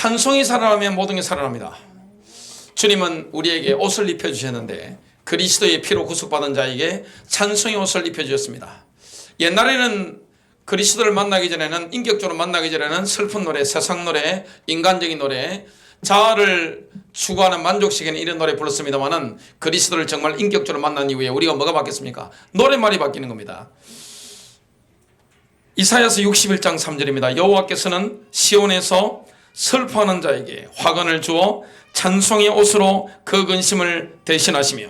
찬송이 살아나면 모든 게 살아납니다. 주님은 우리에게 옷을 입혀주셨는데 그리스도의 피로 구속받은 자에게 찬송의 옷을 입혀주셨습니다. 옛날에는 그리스도를 만나기 전에는, 인격적으로 만나기 전에는 슬픈 노래, 세상 노래, 인간적인 노래, 자아를 추구하는 만족시키는 이런 노래 불렀습니다만은 그리스도를 정말 인격적으로 만난 이후에 우리가 뭐가 바뀌었습니까? 노래말이 바뀌는 겁니다. 이사야서 61장 3절입니다. 여호와께서는 시온에서 슬퍼하는 자에게 화관을 주어 찬송의 옷으로 그 근심을 대신하시며,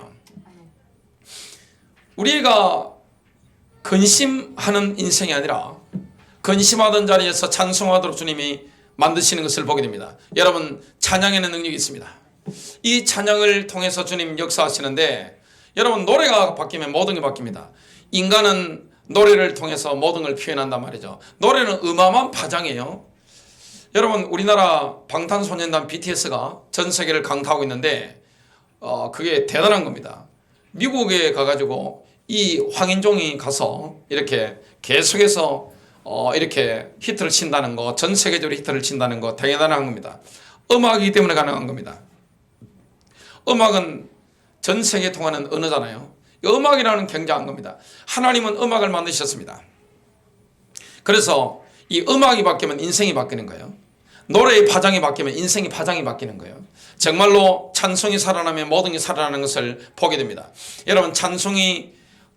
우리가 근심하는 인생이 아니라 근심하던 자리에서 찬송하도록 주님이 만드시는 것을 보게 됩니다. 여러분, 찬양에는 능력이 있습니다. 이 찬양을 통해서 주님 역사하시는데, 여러분, 노래가 바뀌면 모든 게 바뀝니다. 인간은 노래를 통해서 모든 걸 표현한단 말이죠. 노래는 어마어마한 파장이에요. 여러분, 우리나라 방탄소년단 BTS가 전 세계를 강타하고 있는데 그게 대단한 겁니다. 미국에 가가지고 이 황인종이 가서 이렇게 계속해서 이렇게 히트를 친다는 거, 전 세계적으로 히트를 친다는 거 대단한 겁니다. 음악이기 때문에 가능한 겁니다. 음악은 전 세계에 통하는 언어잖아요. 음악이라는 굉장한 겁니다. 하나님은 음악을 만드셨습니다. 그래서 이 음악이 바뀌면 인생이 바뀌는 거예요. 노래의 파장이 바뀌면 인생의 파장이 바뀌는 거예요. 정말로 찬송이 살아나면 모든 게 살아나는 것을 보게 됩니다. 여러분, 찬송이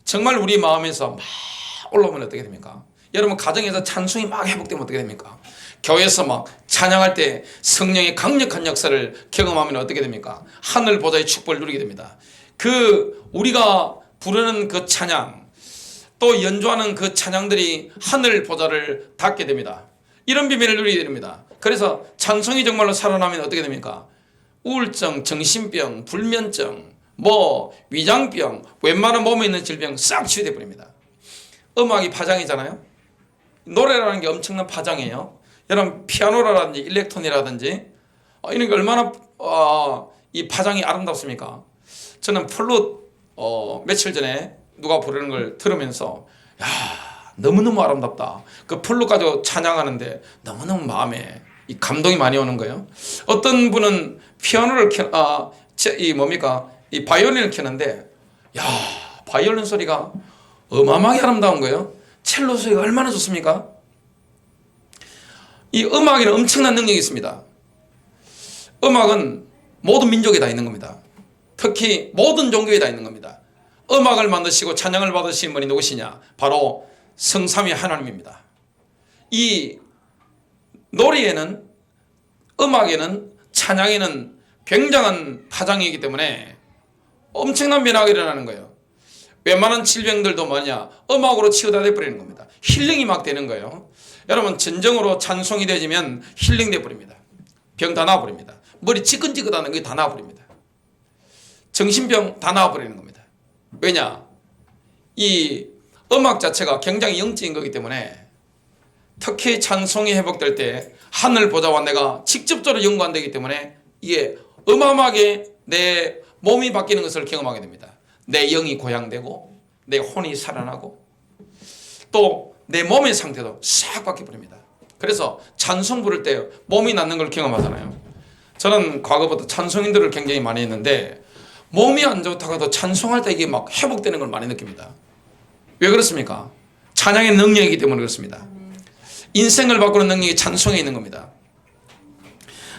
정말 우리 마음에서 막 올라오면 어떻게 됩니까? 여러분, 가정에서 찬송이 막 회복되면 어떻게 됩니까? 교회에서 막 찬양할 때 성령의 강력한 역사를 경험하면 어떻게 됩니까? 하늘 보좌의 축복을 누리게 됩니다. 우리가 부르는 그 찬양, 또 연주하는 그 찬양들이 하늘 보좌를 닿게 됩니다. 이런 비밀을 누리게 됩니다. 그래서 찬송이 정말로 살아나면 어떻게 됩니까? 우울증, 정신병, 불면증, 위장병, 웬만한 몸에 있는 질병 싹 치유돼 버립니다. 음악이 파장이잖아요. 노래라는 게 엄청난 파장이에요. 여러분, 피아노라든지 일렉트론이라든지 이런 게 얼마나 이 파장이 아름답습니까? 저는 플룻 며칠 전에 누가 부르는 걸 들으면서 너무너무 아름답다. 그 플룻 가지고 찬양하는데 너무너무 마음에 이 감동이 많이 오는 거예요. 어떤 분은 피아노를 이 바이올린을 켜는데 바이올린 소리가 어마어마하게 아름다운 거예요. 첼로 소리가 얼마나 좋습니까? 이 음악에는 엄청난 능력이 있습니다. 음악은 모든 민족에 다 있는 겁니다. 특히 모든 종교에 다 있는 겁니다. 음악을 만드시고 찬양을 받으신 분이 누구시냐? 바로 성삼위 하나님입니다. 이 노래에는, 음악에는, 찬양에는 굉장한 파장이기 때문에 엄청난 변화가 일어나는 거예요. 웬만한 질병들도 음악으로 치유가 돼버리는 겁니다. 힐링이 막 되는 거예요. 여러분, 진정으로 찬송이 되지면 힐링돼 버립니다. 병 다 나아버립니다. 머리 지끈지끈하는 게 다 나아버립니다. 정신병 다 나아버리는 겁니다. 왜냐? 이 음악 자체가 굉장히 영적인 거기 때문에, 특히 찬송이 회복될 때 하늘 보좌와 내가 직접적으로 연관되기 때문에 이게 어마어마하게 내 몸이 바뀌는 것을 경험하게 됩니다. 내 영이 고양되고 내 혼이 살아나고 또 내 몸의 상태도 싹 바뀌어버립니다. 그래서 찬송 부를 때 몸이 낫는 걸 경험하잖아요. 저는 과거부터 찬송인들을 굉장히 많이 했는데 몸이 안 좋다고 해도 찬송할 때 이게 막 회복되는 걸 많이 느낍니다. 왜 그렇습니까? 찬양의 능력이기 때문에 그렇습니다. 인생을 바꾸는 능력이 찬송에 있는 겁니다.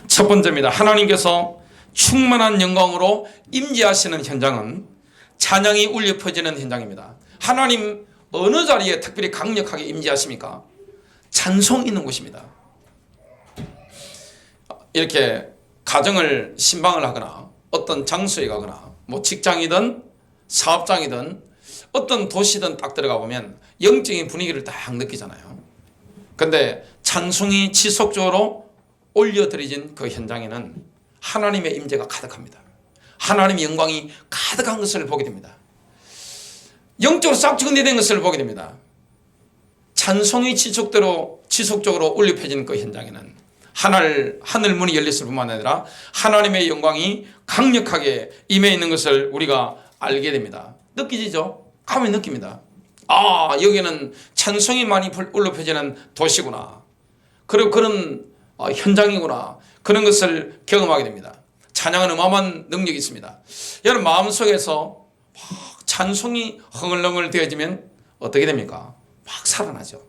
첫 번째입니다. 하나님께서 충만한 영광으로 임재하시는 현장은 찬양이 울려 퍼지는 현장입니다. 하나님 어느 자리에 특별히 강력하게 임재하십니까? 찬송이 있는 곳입니다. 이렇게 가정을 신방을 하거나 어떤 장소에 가거나 직장이든 사업장이든 어떤 도시든 딱 들어가 보면 영적인 분위기를 딱 느끼잖아요. 근데 찬송이 지속적으로 올려드려진 그 현장에는 하나님의 임재가 가득합니다. 하나님의 영광이 가득한 것을 보게 됩니다. 영적으로 싹 정리된 것을 보게 됩니다. 찬송이 지속적으로 울려 퍼지는 그 현장에는 하늘 문이 열렸을 뿐만 아니라 하나님의 영광이 강력하게 임해 있는 것을 우리가 알게 됩니다. 느끼시죠? 가만히 느낍니다. 여기는 찬송이 많이 울려 퍼지는 도시구나. 그리고 그런 현장이구나. 그런 것을 경험하게 됩니다. 찬양은 어마어마한 능력이 있습니다. 여러분 마음속에서 막 찬송이 흥얼흥얼 되어지면 어떻게 됩니까? 막 살아나죠.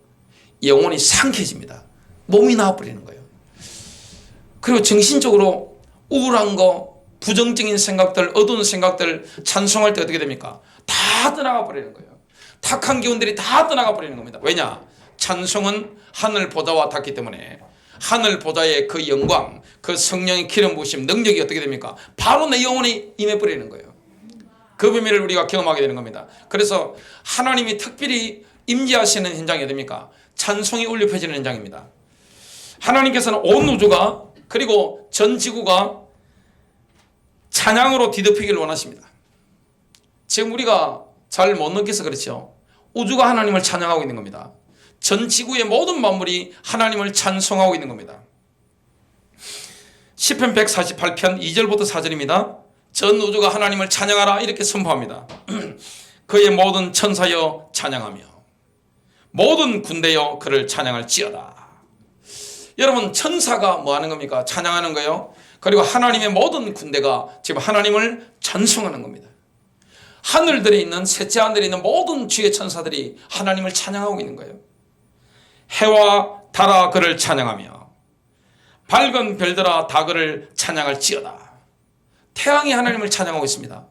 영혼이 상쾌해집니다. 몸이 나와버리는 거예요. 그리고 정신적으로 우울한 거, 부정적인 생각들, 어두운 생각들 찬송할 때 어떻게 됩니까? 다 떠나가 버리는 거예요. 탁한 기운들이 다 떠나가 버리는 겁니다. 왜냐? 찬송은 하늘 보좌와 닿기 때문에 하늘 보좌의 그 영광, 그 성령의 기름 부으심 능력이 어떻게 됩니까? 바로 내 영혼에 임해 버리는 거예요. 그 비밀을 우리가 경험하게 되는 겁니다. 그래서 하나님이 특별히 임재하시는 현장이 어디입니까? 찬송이 울려 퍼지는 현장입니다. 하나님께서는 온 우주가 그리고 전 지구가 찬양으로 뒤덮이기를 원하십니다. 지금 우리가 잘 못 느껴서 그렇죠. 우주가 하나님을 찬양하고 있는 겁니다. 전 지구의 모든 만물이 하나님을 찬송하고 있는 겁니다. 시편 148편 2절부터 4절입니다. 전 우주가 하나님을 찬양하라 이렇게 선포합니다. 그의 모든 천사여 찬양하며 모든 군대여 그를 찬양할지어다. 여러분 천사가 뭐 하는 겁니까? 찬양하는 거예요. 그리고 하나님의 모든 군대가 지금 하나님을 찬송하는 겁니다. 하늘들에 있는 셋째 하늘에 있는 모든 주의 천사들이 하나님을 찬양하고 있는 거예요. 해와 달아 그를 찬양하며 밝은 별들아 다 그를 찬양할지어다. 태양이 하나님을 찬양하고 있습니다.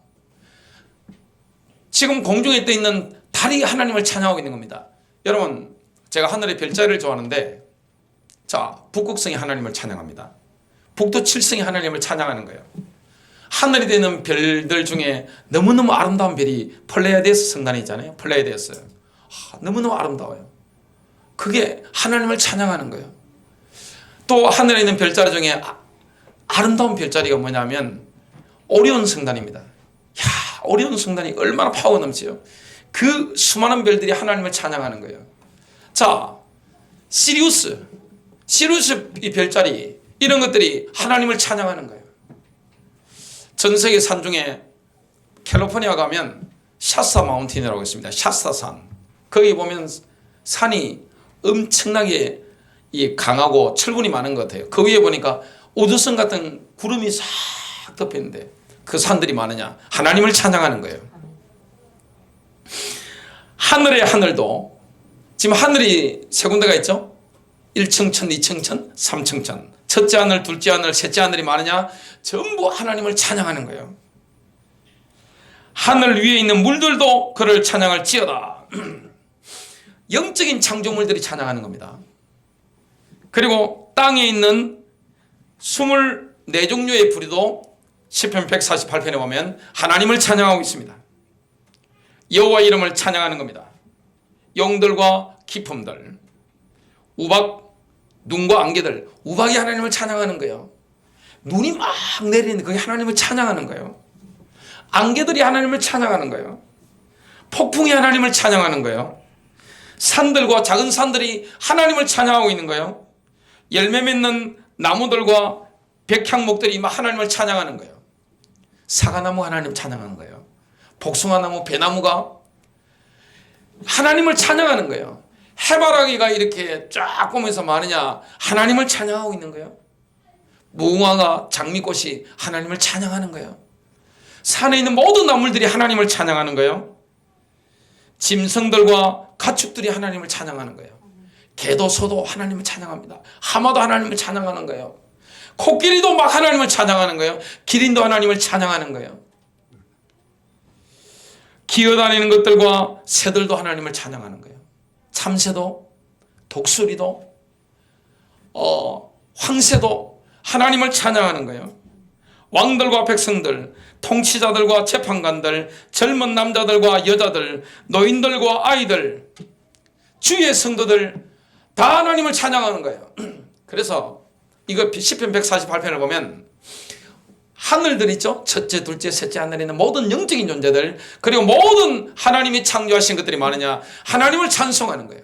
지금 공중에 떠 있는 달이 하나님을 찬양하고 있는 겁니다. 여러분 제가 하늘의 별자리를 좋아하는데 자 북극성이 하나님을 찬양합니다. 북두 칠성이 하나님을 찬양하는 거예요. 하늘에 있는 별들 중에 너무너무 아름다운 별이 플레이아데스 성단이 있잖아요. 플레이아데스 너무너무 아름다워요. 그게 하나님을 찬양하는 거예요. 또 하늘에 있는 별자리 중에 아름다운 별자리가 뭐냐면 오리온 성단입니다. 야, 오리온 성단이 얼마나 파워 넘치요. 그 수많은 별들이 하나님을 찬양하는 거예요. 자, 시리우스 이 별자리 이런 것들이 하나님을 찬양하는 거예요. 전 세계 산 중에 캘리포니아 가면 샤스타 마운틴이라고 있습니다. 샤스타 산. 거기 보면 산이 엄청나게 강하고 철분이 많은 것 같아요. 그 위에 보니까 우주선 같은 구름이 싹 덮여 있는데 그 산들이 많으냐? 하나님을 찬양하는 거예요. 하늘의 하늘도 지금 하늘이 세 군데가 있죠. 1층천, 2층천, 3층천. 첫째 하늘, 둘째 하늘, 셋째 하늘이 많으냐? 전부 하나님을 찬양하는 거예요. 하늘 위에 있는 물들도 그를 찬양할지어다. 영적인 창조물들이 찬양하는 겁니다. 그리고 땅에 있는 24종류의 부리도 시편 148편에 보면 하나님을 찬양하고 있습니다. 여호와 이름을 찬양하는 겁니다. 용들과 기품들, 우박, 눈과 안개들, 우박이 하나님을 찬양하는 거예요. 눈이 막 내리는데 그게 하나님을 찬양하는 거예요. 안개들이 하나님을 찬양하는 거예요. 폭풍이 하나님을 찬양하는 거예요. 산들과 작은 산들이 하나님을 찬양하고 있는 거예요. 열매 맺는 나무들과 백향목들이 막 하나님을 찬양하는 거예요. 사과나무 하나님 찬양하는 거예요. 복숭아나무, 배나무가 하나님을 찬양하는 거예요. 해바라기가 이렇게 쫙 보면서 많으냐? 하나님을 찬양하고 있는 거예요. 무궁화가, 장미꽃이 하나님을 찬양하는 거예요. 산에 있는 모든 나물들이 하나님을 찬양하는 거예요. 짐승들과 가축들이 하나님을 찬양하는 거예요. 개도 소도 하나님을 찬양합니다. 하마도 하나님을 찬양하는 거예요. 코끼리도 막 하나님을 찬양하는 거예요. 기린도 하나님을 찬양하는 거예요. 기어다니는 것들과 새들도 하나님을 찬양하는 거예요. 참새도, 독수리도, 황새도 하나님을 찬양하는 거예요. 왕들과 백성들, 통치자들과 재판관들, 젊은 남자들과 여자들, 노인들과 아이들, 주의 성도들 다 하나님을 찬양하는 거예요. 그래서 이거 시편 148편을 보면 하늘들 있죠. 첫째, 둘째, 셋째 하늘에 있는 모든 영적인 존재들, 그리고 모든 하나님이 창조하신 것들이 많으냐? 하나님을 찬송하는 거예요.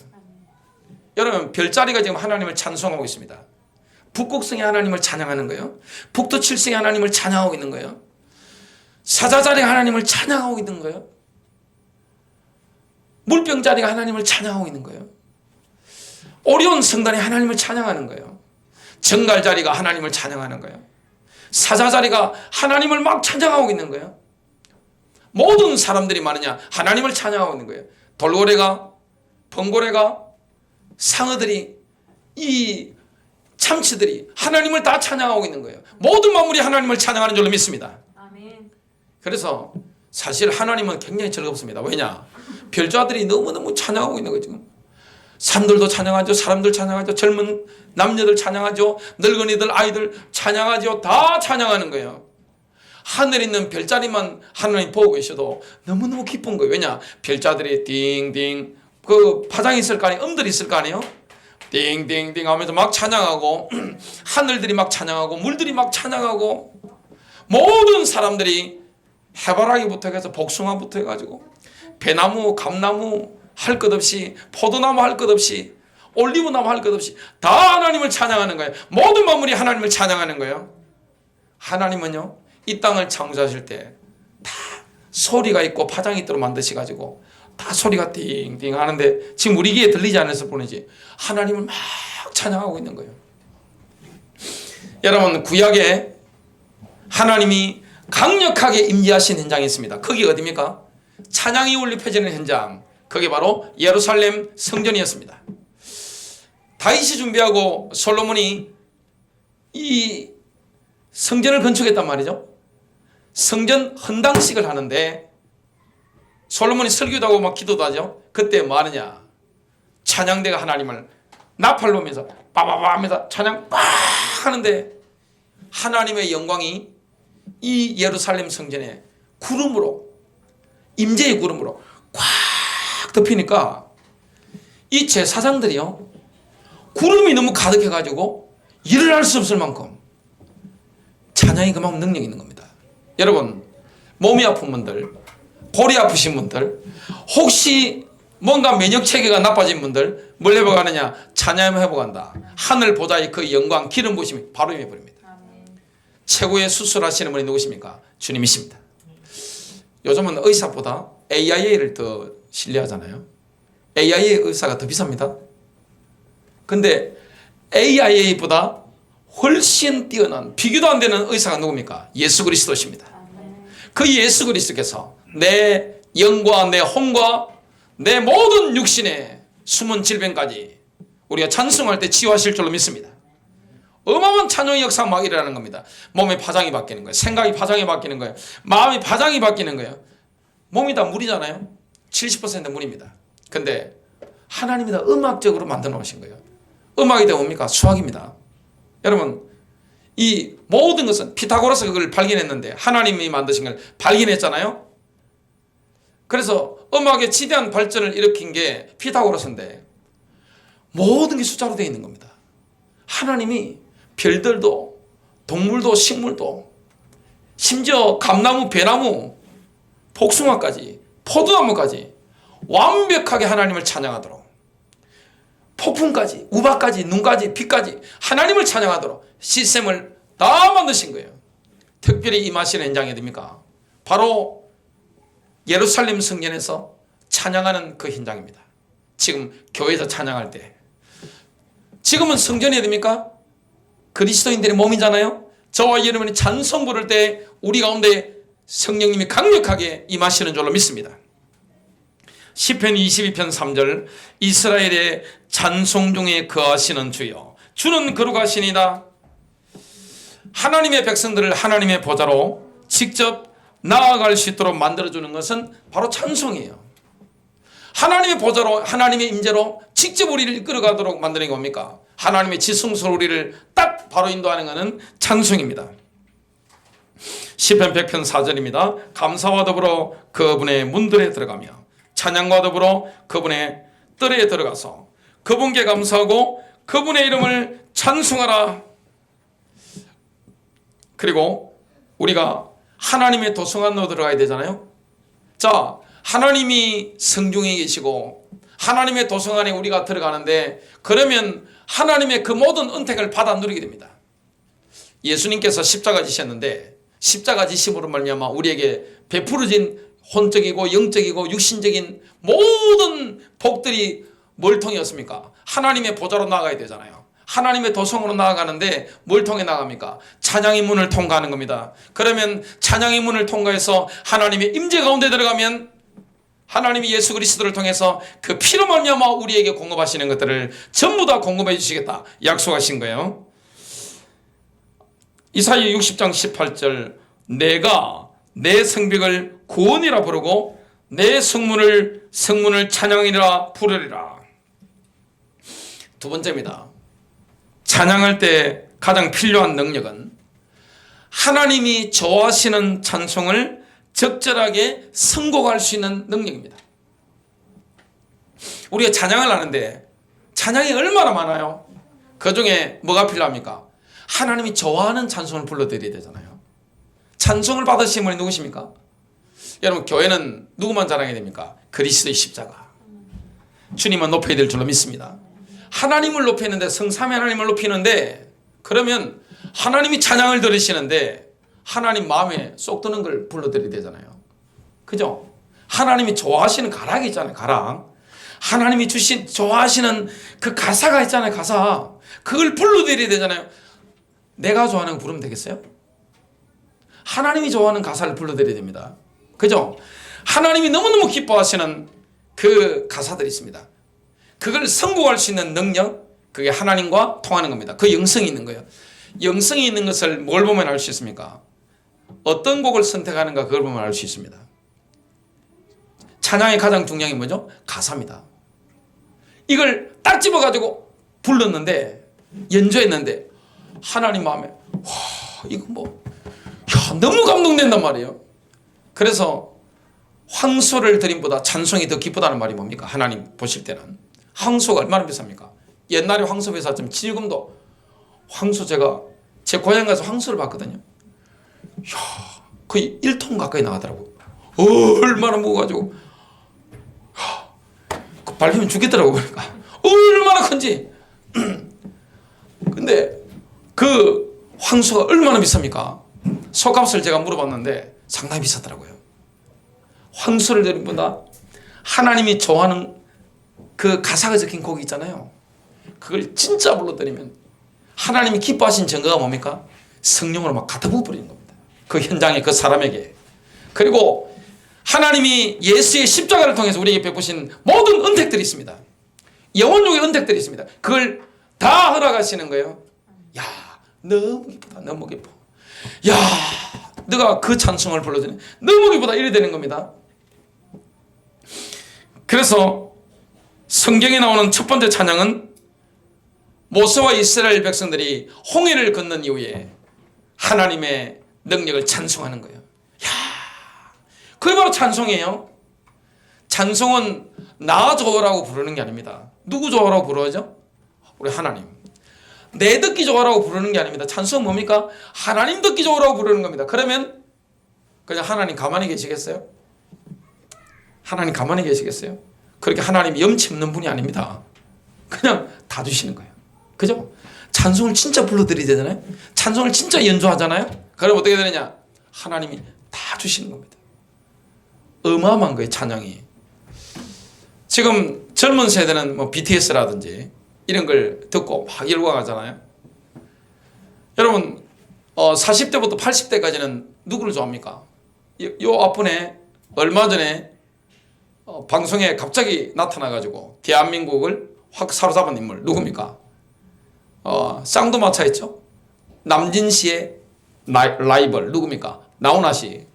여러분 별자리가 지금 하나님을 찬송하고 있습니다. 북극성이 하나님을 찬양하는 거예요. 북두 칠성이 하나님을 찬양하고 있는 거예요. 사자자리가 하나님을 찬양하고 있는 거예요. 물병자리가 하나님을 찬양하고 있는 거예요. 오리온 성단이 하나님을 찬양하는 거예요. 정갈자리가 하나님을 찬양하는 거예요. 사자자리가 하나님을 막 찬양하고 있는 거예요. 모든 사람들이 많으냐 하나님을 찬양하고 있는 거예요. 돌고래가, 번고래가, 상어들이, 이 참치들이 하나님을 다 찬양하고 있는 거예요. 모든 만물이 하나님을 찬양하는 줄로 믿습니다. 아멘. 그래서 사실 하나님은 굉장히 즐겁습니다. 왜냐? 별자들이 너무너무 찬양하고 있는 거죠. 산들도 찬양하죠. 사람들 찬양하죠. 젊은 남녀들 찬양하죠. 늙은이들, 아이들 찬양하죠. 다 찬양하는 거예요. 하늘에 있는 별자리만 하나님 보고 계셔도 너무너무 기쁜 거예요. 왜냐? 별자들이 띵띵, 그 파장이 있을 거 아니에요? 음들이 있을 거 아니에요? 띵띵띵 하면서 막 찬양하고, 하늘들이 막 찬양하고, 물들이 막 찬양하고, 모든 사람들이 해바라기부터 해서 복숭아부터 해가지고 배나무, 감나무 할 것 없이, 포도나무 할 것 없이, 올리브나무 할 것 없이 다 하나님을 찬양하는 거예요. 모든 만물이 하나님을 찬양하는 거예요. 하나님은요, 이 땅을 창조하실 때 다 소리가 있고 파장이 있도록 만드셔가지고 다 소리가 띵띵 하는데 지금 우리 귀에 들리지 않았을 뿐이지 하나님을 막 찬양하고 있는 거예요. 여러분, 구약에 하나님이 강력하게 임재하신 현장이 있습니다. 그게 어디입니까? 찬양이 울려 퍼지는 현장. 그게 바로 예루살렘 성전이었습니다. 다윗이 준비하고 솔로몬이 이 성전을 건축했단 말이죠. 성전 헌당식을 하는데 솔로몬이 설교도 하고 막 기도도 하죠. 그때 뭐 하느냐? 찬양대가 하나님을 나팔로 하면서 빠바바 하면서 찬양 빡 하는데 하나님의 영광이 이 예루살렘 성전에 구름으로, 임재의 구름으로 꽉 덮이니까 이 제사장들이요, 구름이 너무 가득해가지고 일을 할 수 없을 만큼 찬양이 그만큼 능력이 있는 겁니다. 여러분, 몸이 아픈 분들, 골이 아프신 분들, 혹시 뭔가 면역체계가 나빠진 분들 뭘 회복하느냐? 찬양을 회복한다. 하늘 보좌의 그 영광, 기름 부으심이 바로 임해버립니다. 최고의 수술하시는 분이 누구십니까? 주님이십니다. 요즘은 의사보다 AIA를 더 신뢰하잖아요. AIA 의사가 더 비쌉니다. 근데 AIA보다 훨씬 뛰어난, 비교도 안 되는 의사가 누굽니까? 예수 그리스도십니다. 그 예수 그리스도께서 내 영과 내 혼과 내 모든 육신의 숨은 질병까지 우리가 찬송할 때 치유하실 줄로 믿습니다. 어마어마한 찬양의 역사가 막 일어나는 겁니다. 몸의 파장이 바뀌는 거예요. 생각이 파장이 바뀌는 거예요. 마음이 파장이 바뀌는 거예요. 몸이 다 물이잖아요. 70% 물입니다. 근데 하나님이 다 음악적으로 만들어 놓으신 거예요. 음악이 다 뭡니까? 수학입니다. 여러분, 이 모든 것은 피타고라스 그걸 발견했는데 하나님이 만드신 걸 발견했잖아요. 그래서 음악의 지대한 발전을 일으킨 게 피타고라스인데 모든 게 숫자로 되어 있는 겁니다. 하나님이 별들도 동물도 식물도 심지어 감나무, 배나무, 복숭아까지 포도나무까지 완벽하게 하나님을 찬양하도록, 폭풍까지, 우박까지, 눈까지, 비까지 하나님을 찬양하도록 시스템을 다 만드신 거예요. 특별히 임하시는 현장이 됩니까? 바로 예루살렘 성전에서 찬양하는 그 현장입니다. 지금 교회에서 찬양할 때, 지금은 성전이 됩니까? 그리스도인들의 몸이잖아요. 저와 여러분이 찬송 부를 때 우리 가운데 성령님이 강력하게 임하시는 줄로 믿습니다. 시편 22편 3절, 이스라엘의 찬송 중에 거하시는 주여, 주는 거룩하시니이다. 하나님의 백성들을 하나님의 보좌로 직접 나아갈 수 있도록 만들어주는 것은 바로 찬송이에요. 하나님의 보좌로, 하나님의 임재로 직접 우리를 이끌어가도록 만드는 게 뭡니까? 하나님의 지성소로 우리를 딱 바로 인도하는 것은 찬송입니다. 시편 100편 4절입니다. 감사와 더불어 그분의 문들에 들어가며 찬양과 더불어 그분의 뜰에 들어가서 그분께 감사하고 그분의 이름을 찬송하라. 그리고 우리가 하나님의 도성 안으로 들어가야 되잖아요. 자, 하나님이 성중에 계시고 하나님의 도성 안에 우리가 들어가는데, 그러면 하나님의 그 모든 은택을 받아 누리게 됩니다. 예수님께서 십자가 지셨는데 십자가 지심으로 말미암아 우리에게 베풀어진 혼적이고 영적이고 육신적인 모든 복들이 뭘 통해였습니까? 하나님의 보좌로 나가야 되잖아요. 하나님의 도성으로 나아가는데 뭘 통해 나갑니까? 찬양의 문을 통과하는 겁니다. 그러면 찬양의 문을 통과해서 하나님의 임재 가운데 들어가면 하나님이 예수 그리스도를 통해서 그 피로 말미암아 우리에게 공급하시는 것들을 전부 다 공급해 주시겠다 약속하신 거예요. 이사야 60장 18절 내가 내 성벽을 구원이라 부르고 내 성문을 찬양이라 부르리라. 두 번째입니다. 찬양할 때 가장 필요한 능력은 하나님이 좋아하시는 찬송을 적절하게 선곡할 수 있는 능력입니다. 우리가 찬양을 하는데 찬양이 얼마나 많아요? 그 중에 뭐가 필요합니까? 하나님이 좋아하는 찬송을 불러드려야 되잖아요. 찬송을 받으신 분이 누구십니까? 여러분, 교회는 누구만 자랑해야 됩니까? 그리스도의 십자가. 주님은 높여야 될 줄로 믿습니다. 하나님을 높이는데, 성삼위 하나님을 높이는데, 그러면 하나님이 찬양을 들으시는데 하나님 마음에 쏙 드는 걸 불러드려야 되잖아요. 그죠? 하나님이 좋아하시는 가락이 있잖아요. 가락. 하나님이 좋아하시는 그 가사가 있잖아요. 가사. 그걸 불러드려야 되잖아요. 내가 좋아하는 거 부르면 되겠어요? 하나님이 좋아하는 가사를 불러드려야 됩니다. 그죠? 하나님이 너무너무 기뻐하시는 그 가사들이 있습니다. 그걸 선곡할 수 있는 능력, 그게 하나님과 통하는 겁니다. 그 영성이 있는 거예요. 영성이 있는 것을 뭘 보면 알 수 있습니까? 어떤 곡을 선택하는가 그걸 보면 알 수 있습니다. 찬양의 가장 중요한 게 뭐죠? 가사입니다. 이걸 딱 집어가지고 불렀는데, 연주했는데 하나님 마음에 와, 이거 뭐 너무 감동된단 말이에요. 그래서 황소를 드림보다 찬송이 더 기쁘다는 말이 뭡니까? 하나님 보실 때는 황소가 얼마나 비쌉니까? 옛날에 황소 비쌌지만 지금도 황소, 제가 제 고향 가서 황소를 봤거든요. 이야, 거의 1톤 가까이 나가더라고. 얼마나 무거워가지고 그 밟히면 죽겠더라고. 그러니까 얼마나 큰지. 근데 그 황소가 얼마나 비쌉니까? 소값을 제가 물어봤는데 상당히 비싸더라고요. 황소를 드림보다 하나님이 좋아하는 그 가사가 적힌 곡이 있잖아요. 그걸 진짜 불러드리면 하나님이 기뻐하신 증거가 뭡니까? 성령으로 막 갖다 부어버리는 겁니다. 그 현장에, 그 사람에게. 그리고 하나님이 예수의 십자가를 통해서 우리에게 베푸신 모든 은택들이 있습니다. 영혼족의 은택들이 있습니다. 그걸 다 허락하시는 거예요. 야, 너무 기쁘다. 너무 기뻐. 야, 너가 그 찬송을 불러주네. 너무 기쁘다. 이래 되는 겁니다. 그래서 성경에 나오는 첫 번째 찬양은 모세와 이스라엘 백성들이 홍해를 건넌 이후에 하나님의 능력을 찬송하는 거예요. 야, 그게 바로 찬송이에요. 찬송은 나 좋으라고 부르는 게 아닙니다. 누구 좋으라고 부르죠? 우리 하나님. 내 듣기 좋으라고 부르는 게 아닙니다. 찬송은 뭡니까? 하나님 듣기 좋으라고 부르는 겁니다. 그러면 그냥 하나님 가만히 계시겠어요? 하나님 가만히 계시겠어요? 그렇게 하나님이 염치 없는 분이 아닙니다. 그냥 다 주시는 거예요. 그죠? 찬송을 진짜 불러드려야 되잖아요. 찬송을 진짜 연주하잖아요. 그럼 어떻게 되느냐? 하나님이 다 주시는 겁니다. 어마어마한 거예요, 찬양이. 지금 젊은 세대는 뭐 BTS라든지 이런 걸 듣고 막 열광하잖아요. 여러분, 40대부터 80대까지는 누구를 좋아합니까? 요 앞분에 얼마 전에 방송에 갑자기 나타나가지고 대한민국을 확 사로잡은 인물 누굽니까? 쌍두마차였죠. 남진 씨의 라이벌 누굽니까? 나훈아 씨.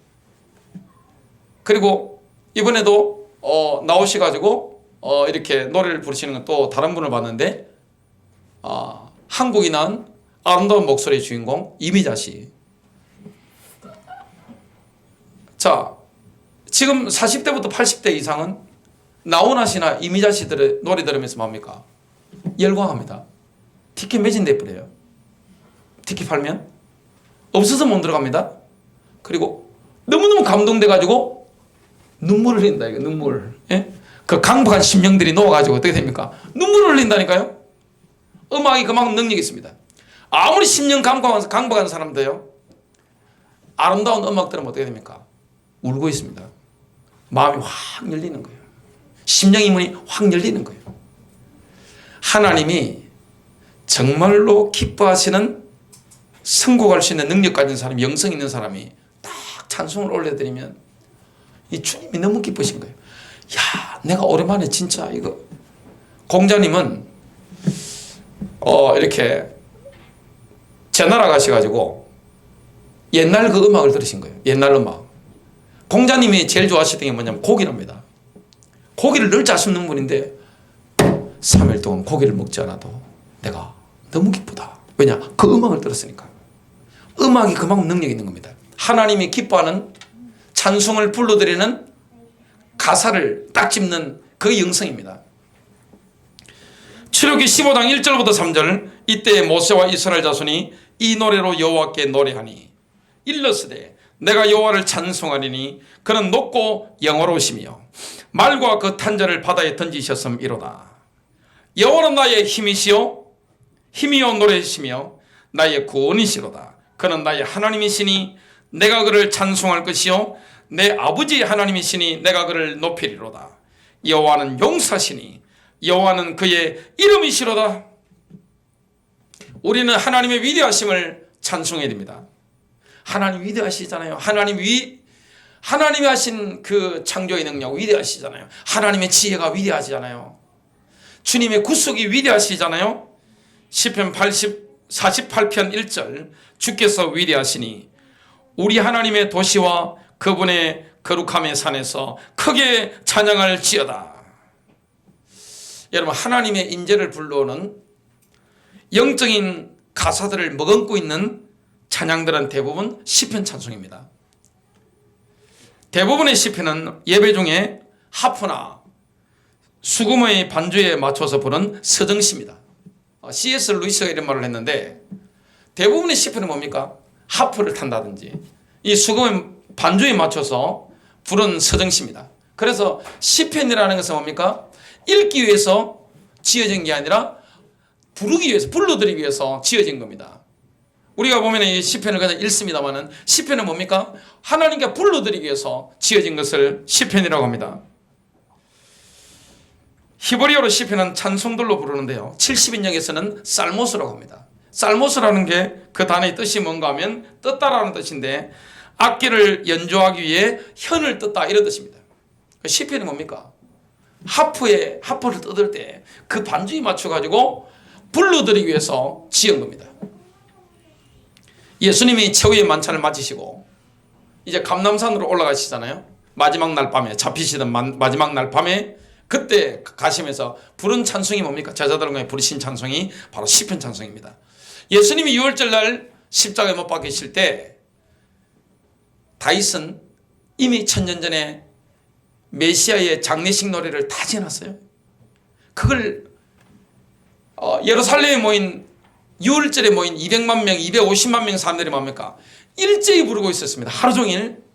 그리고 이번에도 나오셔가지고 이렇게 노래를 부르시는 건 또 다른 분을 봤는데 한국이 낳은 아름다운 목소리의 주인공 이미자 씨. 자, 지금 40대부터 80대 이상은 나훈아 씨나 이미자 씨들의 노래 들으면서 뭡니까? 열광합니다. 티켓 매진돼 버려요. 티켓 팔면 없어서 못 들어갑니다. 그리고 너무너무 감동돼가지고 눈물을 흘린다. 이거 눈물. 예? 그 강박한 심령들이 녹아가지고 어떻게 됩니까? 눈물을 흘린다니까요. 음악이 그만큼 능력이 있습니다. 아무리 심령 강박한 사람도요, 아름다운 음악 들으면 어떻게 됩니까? 울고 있습니다. 마음이 확 열리는 거예요. 심령의 문이 확 열리는 거예요. 하나님이 정말로 기뻐하시는 선곡할 수 있는 능력 가진 사람, 영성 있는 사람이 딱 찬송을 올려드리면 이 주님이 너무 기쁘신 거예요. 야, 내가 오랜만에 진짜 이거. 공자님은 이렇게 제나라 가셔가지고 옛날 그 음악을 들으신 거예요. 옛날 음악. 공자님이 제일 좋아하시던 게 뭐냐면 고기랍니다. 고기를 늘 잘 씹는 분인데 3일 동안 고기를 먹지 않아도 내가 너무 기쁘다. 왜냐? 그 음악을 들었으니까. 음악이 그만큼 능력이 있는 겁니다. 하나님이 기뻐하는 찬송을 불러드리는 가사를 딱 짚는 그 영성입니다. 출애굽기 15장 1절부터 3절. 이때 모세와 이스라엘 자손이 이 노래로 여호와께 노래하니 일러스되 내가 여호와를 찬송하리니 그는 높고 영화로우시며 말과 그 탄자를 바다에 던지셨음이로다. 여호와는 나의 힘이시요 힘이요 노래이시며 나의 구원이시로다. 그는 나의 하나님이시니 내가 그를 찬송할 것이요 내 아버지의 하나님이시니 내가 그를 높이리로다. 여호와는 용사시니 여호와는 그의 이름이시로다. 우리는 하나님의 위대하심을 찬송해야 됩니다. 하나님 위대하시잖아요. 하나님이 하신 그 창조의 능력 위대하시잖아요. 하나님의 지혜가 위대하시잖아요. 주님의 구속이 위대하시잖아요. 시편 48편 1절. 주께서 위대하시니 우리 하나님의 도시와 그분의 거룩함의 산에서 크게 찬양할 지어다. 여러분, 하나님의 인재를 불러오는 영적인 가사들을 머금고 있는 찬양들은 대부분 시편 찬송입니다. 대부분의 시편은 예배 중에 하프나 수금의 반주에 맞춰서 부른 서정시입니다. C.S. 루이스가 이런 말을 했는데 대부분의 시편은 뭡니까? 하프를 탄다든지 이 수금의 반주에 맞춰서 부른 서정시입니다. 그래서 시편이라는 것은 뭡니까? 읽기 위해서 지어진 게 아니라 부르기 위해서, 불러드리기 위해서 지어진 겁니다. 우리가 보면 이 시편을 그냥 읽습니다만은 시편은 뭡니까? 하나님께 불러드리기 위해서 지어진 것을 시편이라고 합니다. 히브리어로 시편은 찬송들로 부르는데요. 70인역에서는 살모스라고 합니다. 살모스라는 게 그 단어의 뜻이 뭔가 하면 떴다라는 뜻인데 악기를 연주하기 위해 현을 떴다 이런 뜻입니다. 시편이 뭡니까? 하프를 뜯을 때 그 반주에 맞춰가지고 불러드리기 위해서 지은 겁니다. 예수님이 최후의 만찬을 마치시고 이제 감람산으로 올라가시잖아요. 마지막 날 밤에 잡히시던 마지막 날 밤에 그때 가시면서 부른 찬송이 뭡니까? 제자들과 부르신 찬송이 바로 시편 찬송입니다. 예수님이 6월절 날 십자가에 못 박히실 때 다윗은 이미 천년 전에 메시아의 장례식 노래를 다 지어놨어요. 그걸 예루살렘에 모인 6월절에 모인 200만 명, 250만 명 사람들이 뭡니까? 일제히 부르고 있었습니다. 하루 종일.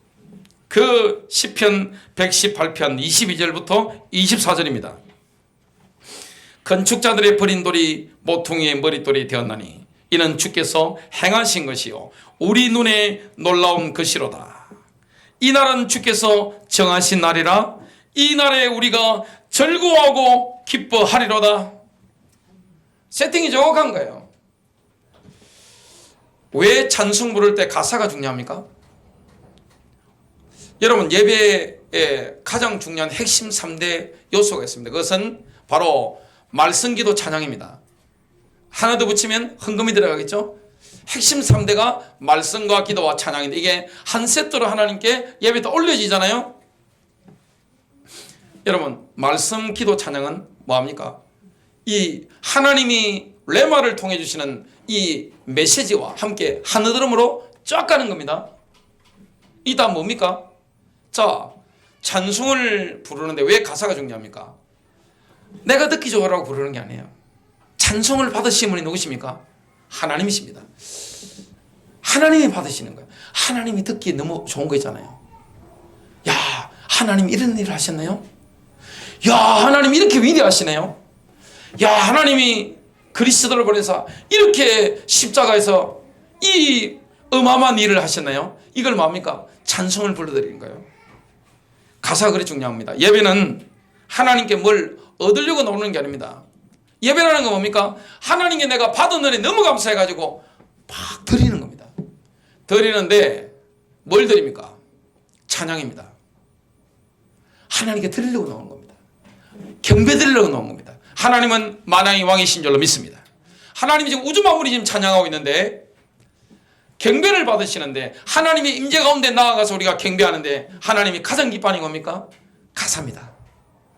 그 시편 118편 22절부터 24절입니다. 건축자들의 버린 돌이 모퉁이의 머릿돌이 되었나니 이는 주께서 행하신 것이요 우리 눈에 놀라운 것이로다. 이 날은 주께서 정하신 날이라 이 날에 우리가 즐거워하고 기뻐하리로다. 세팅이 정확한 거예요. 왜 찬송 부를 때 가사가 중요합니까? 여러분, 예배에 가장 중요한 핵심 3대 요소가 있습니다. 그것은 바로 말씀기도 찬양입니다. 하나 더 붙이면 헌금이 들어가겠죠. 핵심 3대가 말씀과 기도와 찬양인데 이게 한 세트로 하나님께 예배에 올려지잖아요. 여러분, 말씀, 기도, 찬양은 뭐합니까? 이 하나님이 레마를 통해 주시는 이 메시지와 함께 하늘음으로 쫙 가는 겁니다. 이 다음 뭡니까? 자, 찬송을 부르는데 왜 가사가 중요합니까? 내가 듣기 좋으라고 부르는 게 아니에요. 찬송을 받으신 분이 누구십니까? 하나님이십니다. 하나님이 받으시는 거예요. 하나님이 듣기에 너무 좋은 거 있잖아요. 야, 하나님 이런 일을 하셨네요. 야, 하나님 이렇게 위대하시네요. 야, 하나님이 그리스도를 보내서 이렇게 십자가에서 이 어마어마한 일을 하셨나요? 이걸 뭡니까? 찬송을 불러드리는 거예요. 가사가 그리 중요합니다. 예배는 하나님께 뭘 얻으려고 나오는 게 아닙니다. 예배라는 건 뭡니까? 하나님께 내가 받은 은혜 너무 감사해가지고 막 드리는 겁니다. 드리는데 뭘 드립니까? 찬양입니다. 하나님께 드리려고 나오는 겁니다. 경배 드리려고 나오는 겁니다. 하나님은 만왕의 왕이신 줄로 믿습니다. 하나님이 지금 우주 만물이 지금 찬양하고 있는데 경배를 받으시는데 하나님의 임재 가운데 나아가서 우리가 경배하는데 하나님이 가장 기뻐하는 겁니까? 가사입니다.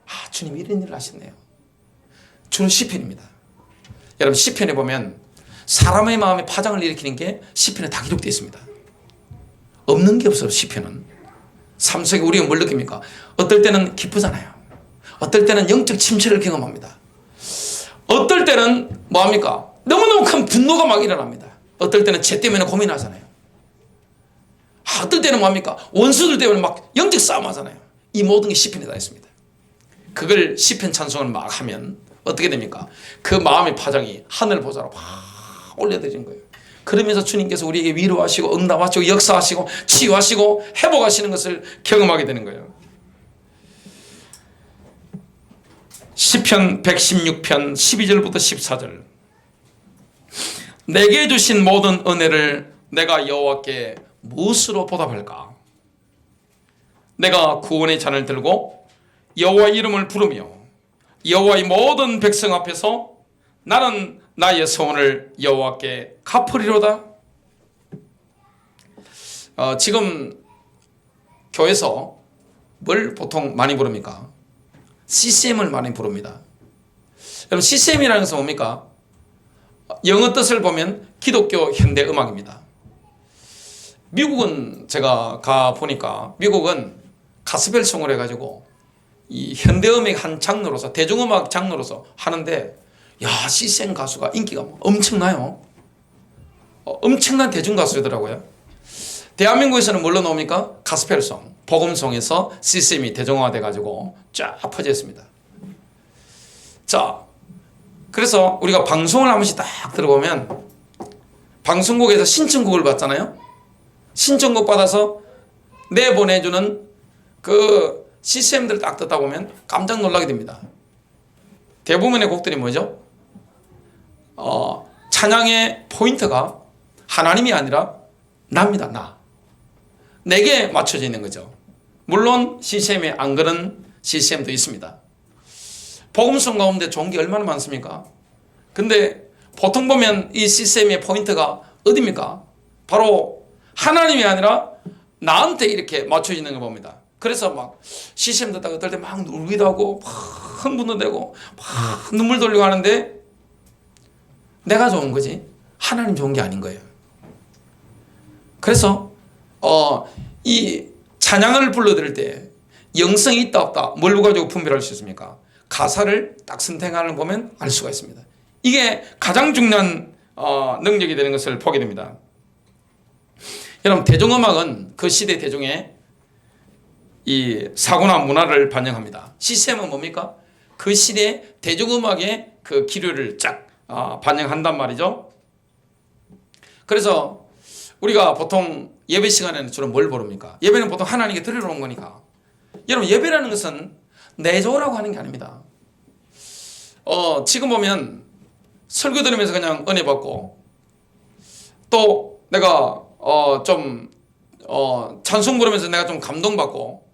아, 주님 이런 일을 하셨네요. 주는 시편입니다. 여러분 시편에 보면 사람의 마음에 파장을 일으키는 게 시편에 다 기록되어 있습니다. 없는 게 없어요. 시편은 삶 속에 우리가 뭘 느낍니까? 어떨 때는 기쁘잖아요. 어떨 때는 영적 침체를 경험합니다. 어떨 때는 뭐합니까? 너무너무 큰 분노가 막 일어납니다. 어떨 때는 죄 때문에 고민하잖아요. 어떨 때는 뭐합니까? 원수들 때문에 막 영적 싸움 하잖아요. 이 모든 게 시편에 다 있습니다. 그걸 시편 찬송을 막 하면 어떻게 됩니까? 그 마음의 파장이 하늘 보좌로 막 올려드리는 거예요. 그러면서 주님께서 우리에게 위로하시고 응답하시고 역사하시고 치유하시고 회복하시는 것을 경험하게 되는 거예요. 시편 116편 12절부터 14절. 내게 주신 모든 은혜를 내가 여호와께 무엇으로 보답할까? 내가 구원의 잔을 들고 여호와의 이름을 부르며 여호와의 모든 백성 앞에서 나는 나의 소원을 여호와께 갚으리로다. 지금 교회에서 뭘 보통 많이 부릅니까? CCM을 많이 부릅니다. 여러분 CCM이라는 것은 뭡니까? 영어 뜻을 보면 기독교 현대 음악입니다. 미국은 제가 가 보니까 미국은 가스펠송을 해가지고 이 현대음악 한 장르로서 대중음악 장르로서 하는데 야 CCM 가수가 인기가 엄청나요. 엄청난 대중 가수더라고요. 대한민국에서는 뭘로 나옵니까? 가스펠송, 복음송에서 CCM이 대중화가 돼가지고 쫙 퍼져 있습니다. 자, 그래서 우리가 방송을 한 번씩 딱 들어보면 방송국에서 신청곡을 받잖아요. 신청곡 받아서 내보내주는 그 CCM들 딱 듣다 보면 깜짝 놀라게 됩니다. 대부분의 곡들이 뭐죠? 찬양의 포인트가 하나님이 아니라 나입니다. 나. 내게 맞춰져 있는 거죠. 물론 CCM에 안 그런 CCM도 있습니다. 복음송 가운데 좋은 게 얼마나 많습니까? 근데 보통 보면 이 CCM의 포인트가 어디입니까? 바로 하나님이 아니라 나한테 이렇게 맞춰지는 걸 봅니다. 그래서 막 CCM 듣다가 어떨 때 막 울기도 하고 막 흥분도 되고 막 눈물 돌리고 하는데 내가 좋은 거지 하나님 좋은 게 아닌 거예요. 그래서 이 찬양을 불러드릴 때 영성이 있다 없다 뭘 가지고 분별할 수 있습니까? 가사를 딱 선택하는 걸 보면 알 수가 있습니다. 이게 가장 중요한 능력이 되는 것을 보게 됩니다. 여러분 대중음악은 그 시대 대중의 이 사고나 문화를 반영합니다. CCM은 뭡니까? 그 시대 대중음악의 그 기류를 쫙 반영한단 말이죠. 그래서 우리가 보통 예배 시간에는 주로 뭘 부릅니까? 예배는 보통 하나님께 드리러 온 거니까. 여러분 예배라는 것은 내조라고 하는 게 아닙니다. 지금 보면 설교 들으면서 그냥 은혜 받고 또 내가 찬송 부르면서 내가 좀 감동받고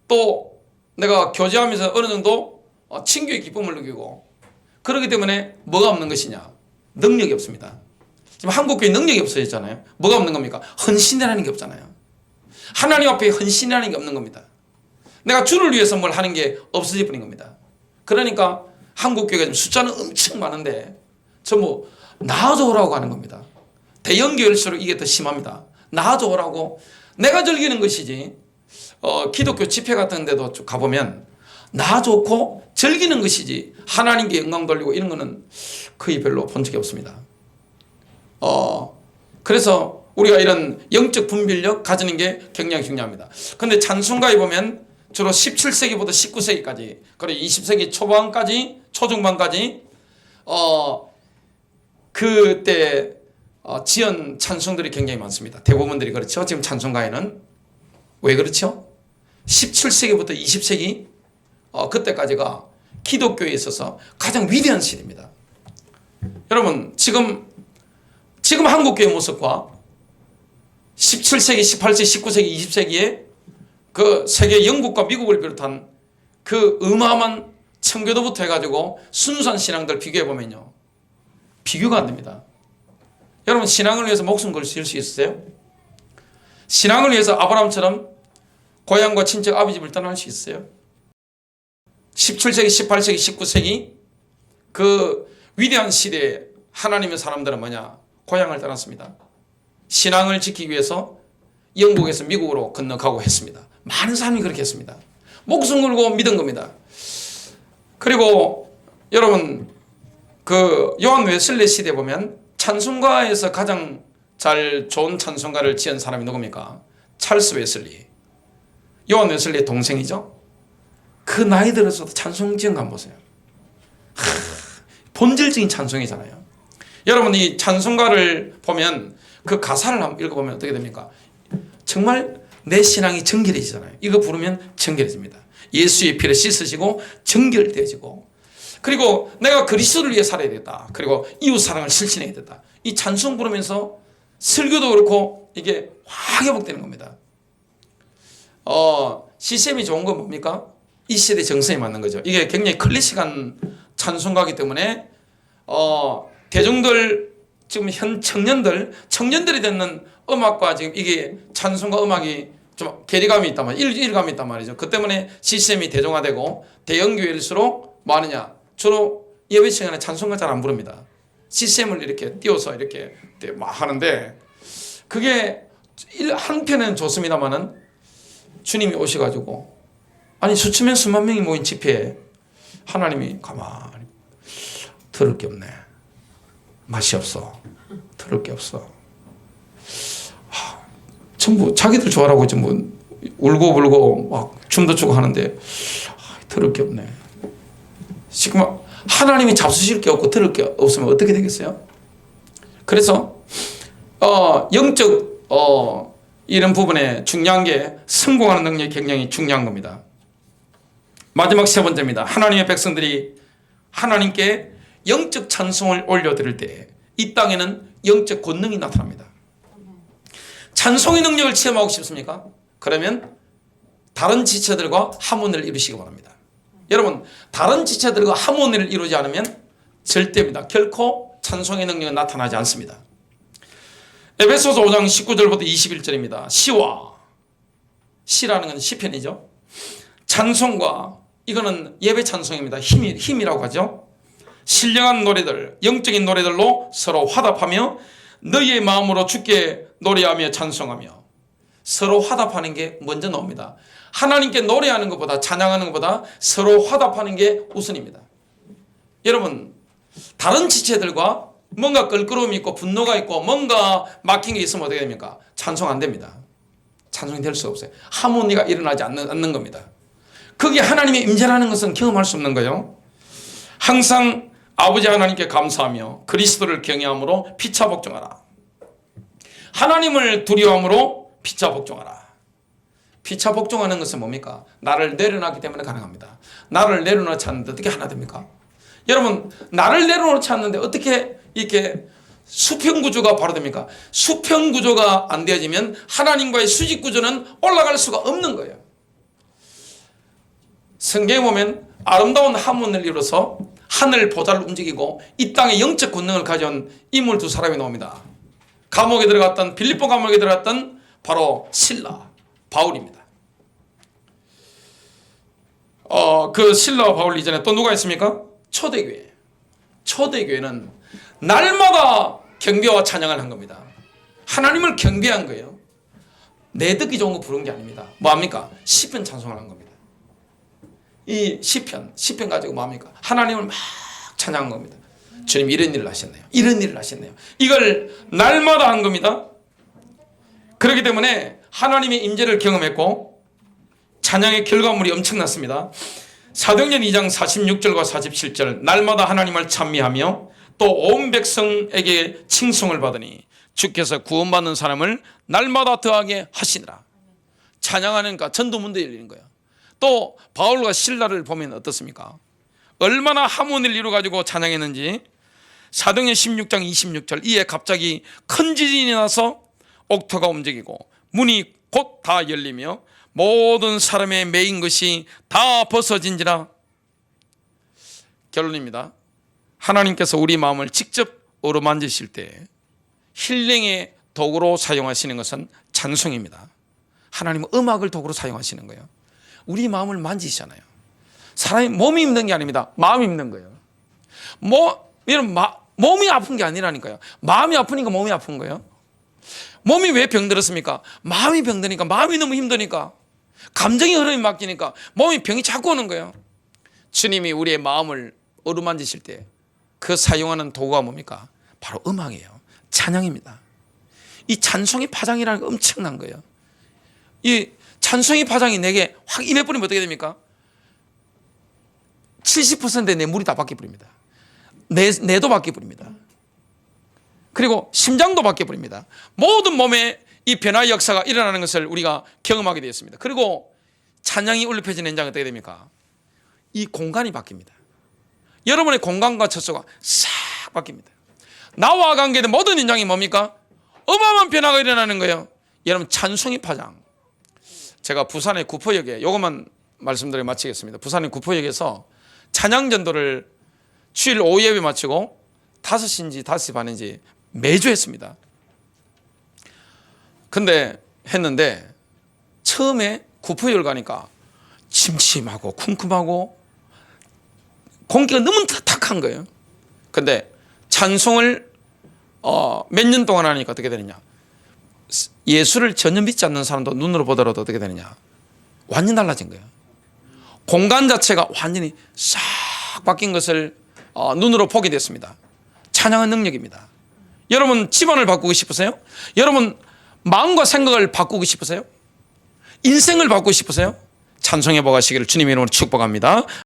또 내가 교제하면서 어느 정도 친교의 기쁨을 느끼고 그렇기 때문에 뭐가 없는 것이냐? 능력이 없습니다. 지금 한국교회 능력이 없어졌잖아요. 뭐가 없는 겁니까? 헌신이라는 게 없잖아요. 하나님 앞에 헌신이라는 게 없는 겁니다. 내가 주를 위해서 뭘 하는 게 없어질 뿐인 겁니다. 그러니까 한국교회가 지금 숫자는 엄청 많은데 전부 나아져 오라고 하는 겁니다. 대형교회일수록 이게 더 심합니다. 나아져 오라고 내가 즐기는 것이지 기독교 집회 같은 데도 가보면 나 좋고 즐기는 것이지 하나님께 영광 돌리고 이런 거는 거의 별로 본 적이 없습니다. 그래서 우리가 이런 영적 분별력 가지는 게 굉장히 중요합니다. 그런데 찬송가에 보면 주로 17세기부터 19세기까지 그리고 20세기 초반까지 초중반까지 그때 지은 찬송들이 굉장히 많습니다. 대부분들이 그렇죠. 지금 찬송가에는 왜 그렇죠? 17세기부터 20세기 그때까지가 기독교에 있어서 가장 위대한 시대입니다. 여러분 지금 한국교회 모습과 17세기, 18세기, 19세기, 20세기에 그 세계 영국과 미국을 비롯한 그 어마어마한 청교도부터 해가지고 순수한 신앙들 비교해 보면요, 비교가 안 됩니다. 여러분 신앙을 위해서 목숨 걸 수 있으세요? 신앙을 위해서 아브라함처럼 고향과 친척 아비집을 떠날 수 있어요? 17세기, 18세기, 19세기 그 위대한 시대에 하나님의 사람들은 뭐냐? 고향을 떠났습니다. 신앙을 지키기 위해서 영국에서 미국으로 건너가고 했습니다. 많은 사람이 그렇게 했습니다. 목숨 걸고 믿은 겁니다. 그리고 여러분 그 요한 웨슬리 시대에 보면 찬송가에서 가장 잘 좋은 찬송가를 지은 사람이 누굽니까? 찰스 웨슬리. 요한 웨슬리의 동생이죠. 그 나이 들어서도 찬송 지은 거 한번 보세요. 본질적인 찬송이잖아요. 여러분 이 찬송가를 보면 그 가사를 한번 읽어보면 어떻게 됩니까? 정말 내 신앙이 정결해지잖아요. 이거 부르면 정결해집니다. 예수의 피를 씻으시고 정결되어지고, 그리고 내가 그리스도를 위해 살아야 되겠다. 그리고 이웃 사랑을 실천해야 되겠다. 이 찬송 부르면서 설교도 그렇고 이게 확 회복되는 겁니다. 시스템이 좋은 건 뭡니까? 이 시대 정서에 맞는 거죠. 이게 굉장히 클래식한 찬송가이기 때문에 대중들 지금 현 청년들이 듣는 음악과 지금 이게 찬송가 음악이 좀 괴리감이 있단 말이죠. 일감이 있단 말이죠. 그 때문에 시스템이 대중화되고 대형교회일수록 뭐 하느냐? 주로 예배 시간에 찬송가 잘 안 부릅니다. 시스템을 이렇게 띄워서 이렇게 막 하는데, 그게 한편은 좋습니다만은 주님이 오셔가지고 아니 수천 수만 명이 모인 집회에 하나님이 가만히 들을 게 없네. 맛이 없어. 들을 게 없어. 전부 자기들 좋아라고 전부 울고 불고 막 춤도 추고 하는데 들을 게 없네. 지금 하나님이 잡수실 게 없고 들을 게 없으면 어떻게 되겠어요? 그래서 영적 이런 부분에 중요한 게 성공하는 능력이 굉장히 중요한 겁니다. 마지막 세 번째입니다. 하나님의 백성들이 하나님께 영적 찬송을 올려드릴 때 이 땅에는 영적 권능이 나타납니다. 찬송의 능력을 체험하고 싶습니까? 그러면 다른 지체들과 하모니를 이루시기 바랍니다. 여러분 다른 지체들과 하모니를 이루지 않으면 절대입니다. 결코 찬송의 능력은 나타나지 않습니다. 에베소서 5장 19절부터 21절입니다. 시라는 건 시편이죠. 찬송과, 이거는 예배 찬송입니다. 힘이라고 하죠. 신령한 노래들, 영적인 노래들로 서로 화답하며 너희의 마음으로 주께 노래하며 찬송하며. 서로 화답하는 게 먼저 나옵니다. 하나님께 노래하는 것보다, 찬양하는 것보다 서로 화답하는 게 우선입니다. 여러분 다른 지체들과 뭔가 껄끄러움이 있고 분노가 있고 뭔가 막힌 게 있으면 어떻게 됩니까? 찬송 안 됩니다. 찬송이 될 수 없어요. 하모니가 일어나지 않는 겁니다. 거기에 하나님의 임재라는 것은 경험할 수 없는 거예요. 항상 아버지 하나님께 감사하며 그리스도를 경외함으로 피차 복종하라. 하나님을 두려워함으로 피차 복종하라. 피차 복종하는 것은 뭡니까? 나를 내려놨기 때문에 가능합니다. 나를 내려놓지 않는데 어떻게 하나 됩니까? 여러분 나를 내려놓지 않는데 어떻게 이렇게 수평구조가 바로 됩니까? 수평구조가 안 되어지면 하나님과의 수직구조는 올라갈 수가 없는 거예요. 성경에 보면 아름다운 하모니를 이루어서 하늘 보좌를 움직이고 이 땅에 영적 권능을 가져온 인물 두 사람이 나옵니다. 감옥에 들어갔던, 빌립보 감옥에 들어갔던 바로 실라, 바울입니다. 그 실라와 바울 이전에 또 누가 있습니까? 초대교회. 초대교회는 날마다 경배와 찬양을 한 겁니다. 하나님을 경배한 거예요. 내 듣기 좋은 거 부른 게 아닙니다. 뭐합니까? 시편 찬송을 한 겁니다. 이 시편 가지고 뭐합니까? 하나님을 막 찬양한 겁니다. 주님 이런 일을 하셨네요. 이런 일을 하셨네요. 이걸 날마다 한 겁니다. 그렇기 때문에 하나님의 임재를 경험했고 찬양의 결과물이 엄청났습니다. 사도행전 2장 46절과 47절 날마다 하나님을 찬미하며 또 온 백성에게 칭송을 받으니 주께서 구원받는 사람을 날마다 더하게 하시니라. 찬양하니까 전도문도 열리는 거예요. 또 바울과 실라를 보면 어떻습니까? 얼마나 하모니를 이루어가지고 찬양했는지. 사도행전 16장 26절, 이에 갑자기 큰 지진이 나서 옥토가 움직이고 문이 곧 다 열리며 모든 사람의 매인 것이 다 벗어진지라. 결론입니다. 하나님께서 우리 마음을 직접 어루만지실 때 힐링의 도구로 사용하시는 것은 찬송입니다. 하나님은 음악을 도구로 사용하시는 거예요. 우리 마음을 만지시잖아요. 사람이 몸이 힘든 게 아닙니다. 마음이 힘든 거예요. 몸이 아픈 게 아니라니까요. 마음이 아프니까 몸이 아픈 거예요. 몸이 왜 병들었습니까? 마음이 병드니까, 마음이 너무 힘드니까, 감정의 흐름이 맡기니까 몸이 병이 자꾸 오는 거예요. 주님이 우리의 마음을 어루만지실 때 그 사용하는 도구가 뭡니까? 바로 음악이에요. 찬양입니다. 이 찬송의 파장이라는 게 엄청난 거예요. 이 찬송의 파장이 내게 확 임해버리면 어떻게 됩니까? 70%의 내 물이 다 바뀌어버립니다. 뇌도 바뀌어버립니다. 그리고 심장도 바뀌어버립니다. 모든 몸에 이 변화의 역사가 일어나는 것을 우리가 경험하게 되었습니다. 그리고 찬양이 울려 현장은 어떻게 됩니까? 이 공간이 바뀝니다. 여러분의 공간과 처소가 싹 바뀝니다. 나와 관계된 모든 현장이 뭡니까? 어마어마한 변화가 일어나는 거예요. 여러분, 찬송의 파장. 제가 부산의 구포역에, 이것만 말씀드리고 마치겠습니다. 부산의 구포역에서 찬양전도를 주일 오후 예배 마치고 5시인지 5시 반인지 매주 했습니다. 근데 했는데 처음에 구포역을 가니까 침침하고 쿰쿰하고 공기가 너무 탁한 거예요. 근데 찬송을 몇 년 동안 하니까 어떻게 되느냐, 예수를 전혀 믿지 않는 사람도 눈으로 보더라도 어떻게 되느냐, 완전히 달라진 거예요. 공간 자체가 완전히 싹 바뀐 것을 눈으로 보게 됐습니다. 찬양은 능력입니다. 여러분, 집안을 바꾸고 싶으세요? 여러분, 마음과 생각을 바꾸고 싶으세요? 인생을 바꾸고 싶으세요? 찬송해 보가시기를 주님의 이름으로 축복합니다.